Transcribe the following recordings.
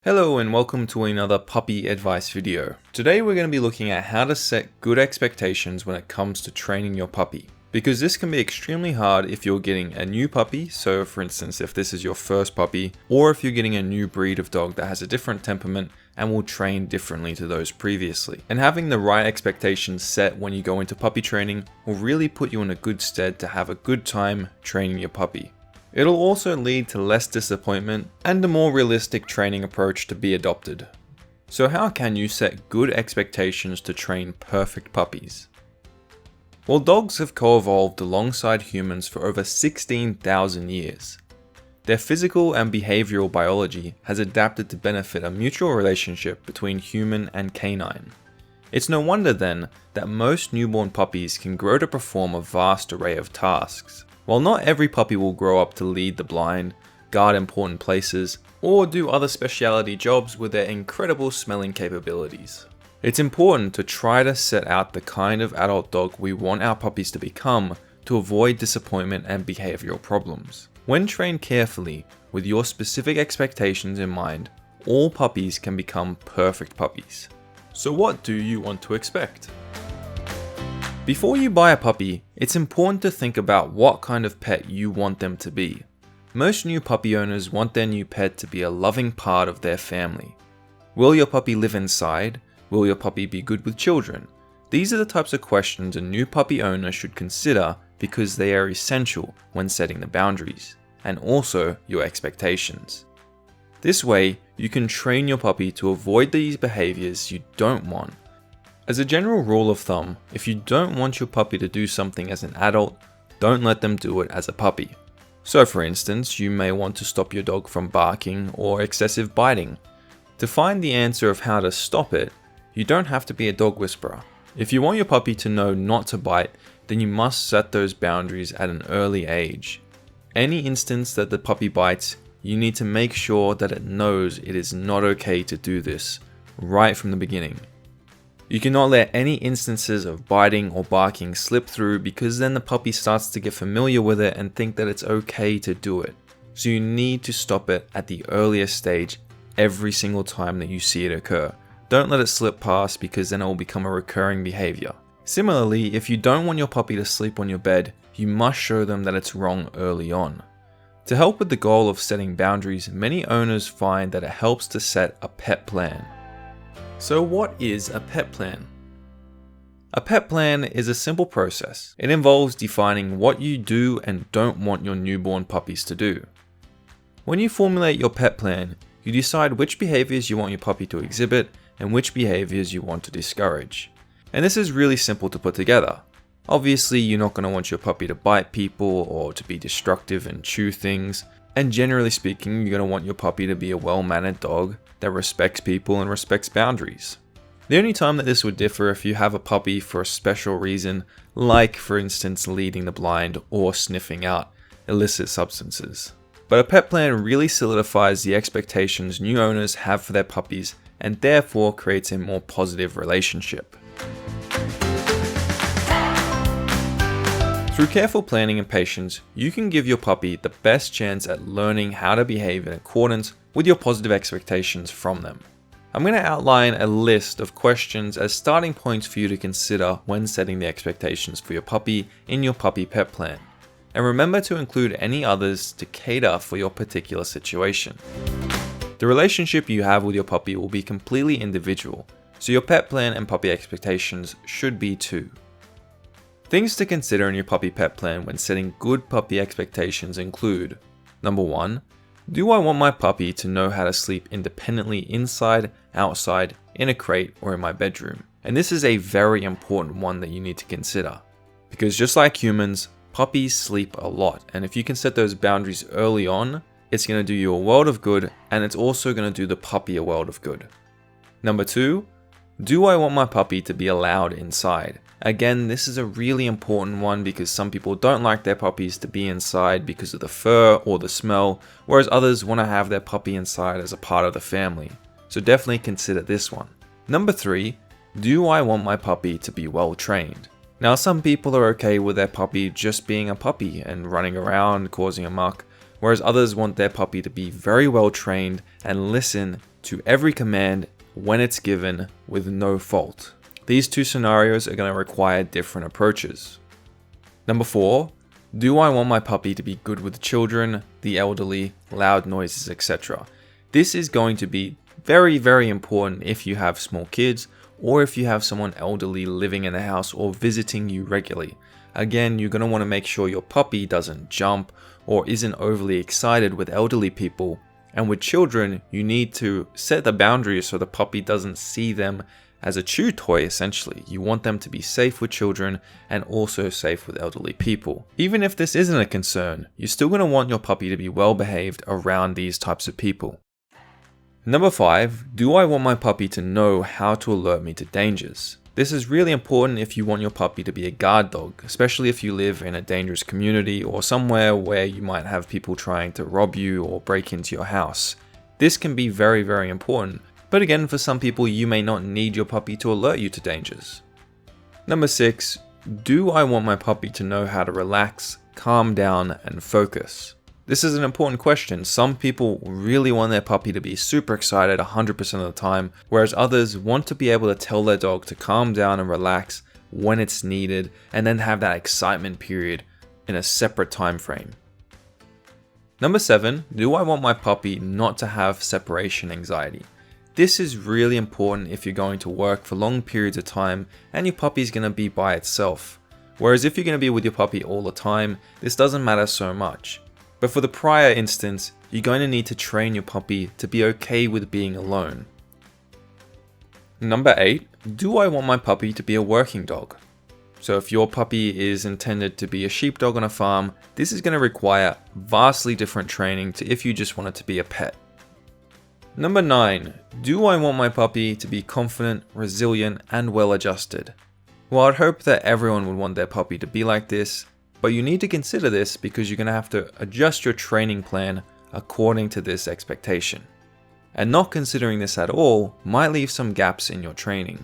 Hello and welcome to another puppy advice video. Today we're going to be looking at how to set good expectations when it comes to training your puppy. Because this can be extremely hard if you're getting a new puppy, so for instance if this is your first puppy, or if you're getting a new breed of dog that has a different temperament and will train differently to those previously. And having the right expectations set when you go into puppy training will really put you in a good stead to have a good time training your puppy. It'll also lead to less disappointment and a more realistic training approach to be adopted. So how can you set good expectations to train perfect puppies? Well, dogs have co-evolved alongside humans for over 16,000 years. Their physical and behavioral biology has adapted to benefit a mutual relationship between human and canine. It's no wonder then that most newborn puppies can grow to perform a vast array of tasks. While not every puppy will grow up to lead the blind, guard important places, or do other specialty jobs with their incredible smelling capabilities. It's important to try to set out the kind of adult dog we want our puppies to become to avoid disappointment and behavioral problems. When trained carefully, with your specific expectations in mind, all puppies can become perfect puppies. So what do you want to expect? Before you buy a puppy, it's important to think about what kind of pet you want them to be. Most new puppy owners want their new pet to be a loving part of their family. Will your puppy live inside? Will your puppy be good with children? These are the types of questions a new puppy owner should consider because they are essential when setting the boundaries, and also your expectations. This way, you can train your puppy to avoid these behaviors you don't want. As a general rule of thumb, if you don't want your puppy to do something as an adult, don't let them do it as a puppy. So for instance, you may want to stop your dog from barking or excessive biting. To find the answer of how to stop it, you don't have to be a dog whisperer. If you want your puppy to know not to bite, then you must set those boundaries at an early age. Any instance that the puppy bites, you need to make sure that it knows it is not okay to do this right from the beginning. You cannot let any instances of biting or barking slip through because then the puppy starts to get familiar with it and think that it's okay to do it. So you need to stop it at the earliest stage every single time that you see it occur. Don't let it slip past because then it will become a recurring behavior. Similarly, if you don't want your puppy to sleep on your bed, you must show them that it's wrong early on. To help with the goal of setting boundaries, many owners find that it helps to set a pet plan. So what is a pet plan? A pet plan is a simple process. It involves defining what you do and don't want your newborn puppies to do. When you formulate your pet plan, you decide which behaviors you want your puppy to exhibit and which behaviors you want to discourage. And this is really simple to put together. Obviously, you're not going to want your puppy to bite people or to be destructive and chew things. And generally speaking, you're going to want your puppy to be a well-mannered dog that respects people and respects boundaries. The only time that this would differ if you have a puppy for a special reason, like for instance leading the blind or sniffing out illicit substances. But a pet plan really solidifies the expectations new owners have for their puppies and therefore creates a more positive relationship. Through careful planning and patience, you can give your puppy the best chance at learning how to behave in accordance with your positive expectations from them. I'm going to outline a list of questions as starting points for you to consider when setting the expectations for your puppy in your puppy pet plan. And remember to include any others to cater for your particular situation. The relationship you have with your puppy will be completely individual, so your pet plan and puppy expectations should be too. Things to consider in your puppy pet plan when setting good puppy expectations include: Number 1, do I want my puppy to know how to sleep independently inside, outside, in a crate, or in my bedroom? And this is a very important one that you need to consider. Because just like humans, puppies sleep a lot, and if you can set those boundaries early on, it's going to do you a world of good, and it's also going to do the puppy a world of good. Number 2, do I want my puppy to be allowed inside? Again, this is a really important one because some people don't like their puppies to be inside because of the fur or the smell, whereas others want to have their puppy inside as a part of the family. So definitely consider this one. Number 3, do I want my puppy to be well trained? Now some people are okay with their puppy just being a puppy and running around causing a muck, whereas others want their puppy to be very well trained and listen to every command when it's given with no fault. These two scenarios are going to require different approaches. Number 4, do I want my puppy to be good with children, the elderly, loud noises, etc.? This is going to be very, very important if you have small kids or if you have someone elderly living in the house or visiting you regularly. Again, you're going to want to make sure your puppy doesn't jump or isn't overly excited with elderly people. And with children, you need to set the boundaries so the puppy doesn't see them as a chew toy, essentially. You want them to be safe with children and also safe with elderly people. Even if this isn't a concern, you're still going to want your puppy to be well behaved around these types of people. Number 5, do I want my puppy to know how to alert me to dangers? This is really important if you want your puppy to be a guard dog, especially if you live in a dangerous community or somewhere where you might have people trying to rob you or break into your house. This can be very, very important, but again, for some people, you may not need your puppy to alert you to dangers. Number 6, do I want my puppy to know how to relax, calm down, and focus? This is an important question. Some people really want their puppy to be super excited 100% of the time, whereas others want to be able to tell their dog to calm down and relax when it's needed, and then have that excitement period in a separate time frame. Number 7, do I want my puppy not to have separation anxiety? This is really important if you're going to work for long periods of time and your puppy's going to be by itself. Whereas if you're going to be with your puppy all the time, this doesn't matter so much. But for the prior instance, you're going to need to train your puppy to be okay with being alone. Number 8, do I want my puppy to be a working dog? So if your puppy is intended to be a sheepdog on a farm, this is going to require vastly different training to if you just want it to be a pet. Number 9, do I want my puppy to be confident, resilient, and well adjusted? Well, I'd hope that everyone would want their puppy to be like this, but you need to consider this because you're going to have to adjust your training plan according to this expectation. And not considering this at all might leave some gaps in your training.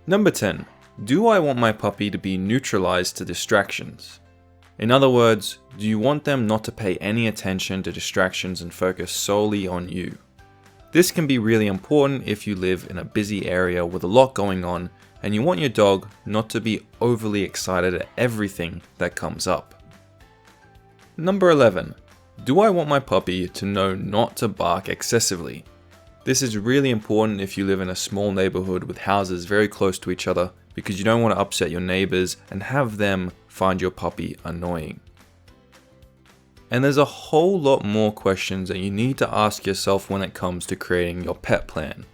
Number 10, do I want my puppy to be neutralized to distractions? In other words, do you want them not to pay any attention to distractions and focus solely on you? This can be really important if you live in a busy area with a lot going on and you want your dog not to be overly excited at everything that comes up. Number 11, do I want my puppy to know not to bark excessively? This is really important if you live in a small neighborhood with houses very close to each other because you don't want to upset your neighbors and have them find your puppy annoying. And there's a whole lot more questions that you need to ask yourself when it comes to creating your pet plan.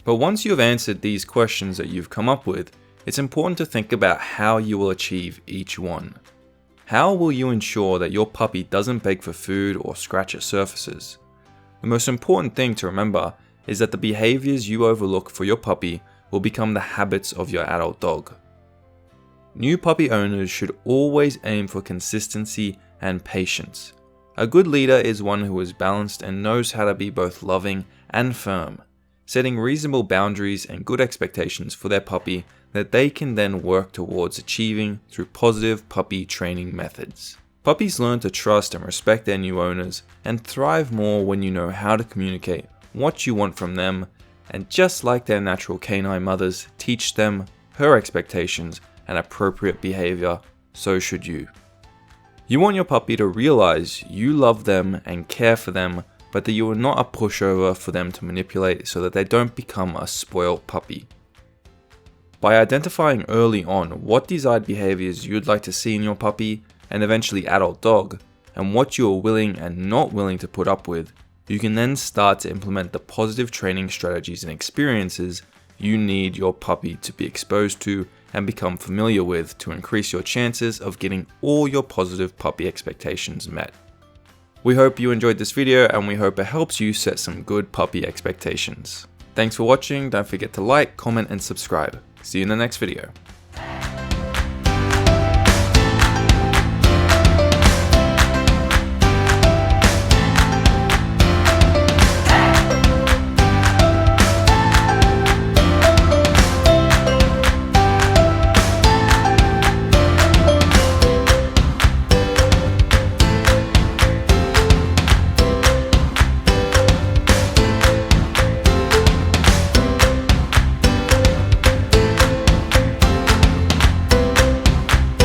But once you've answered these questions that you've come up with, it's important to think about how you will achieve each one. How will you ensure that your puppy doesn't beg for food or scratch at surfaces? The most important thing to remember is that the behaviors you overlook for your puppy will become the habits of your adult dog. New puppy owners should always aim for consistency and patience. A good leader is one who is balanced and knows how to be both loving and firm, setting reasonable boundaries and good expectations for their puppy that they can then work towards achieving through positive puppy training methods. Puppies learn to trust and respect their new owners and thrive more when you know how to communicate what you want from them, and just like their natural canine mothers teach them her expectations and appropriate behavior, so should you. You want your puppy to realize you love them and care for them, but that you are not a pushover for them to manipulate so that they don't become a spoiled puppy. By identifying early on what desired behaviors you'd like to see in your puppy and eventually adult dog, and what you are willing and not willing to put up with, you can then start to implement the positive training strategies and experiences you need your puppy to be exposed to and become familiar with to increase your chances of getting all your positive puppy expectations met. We hope you enjoyed this video and we hope it helps you set some good puppy expectations. Thanks for watching, don't forget to like, comment and subscribe. See you in the next video.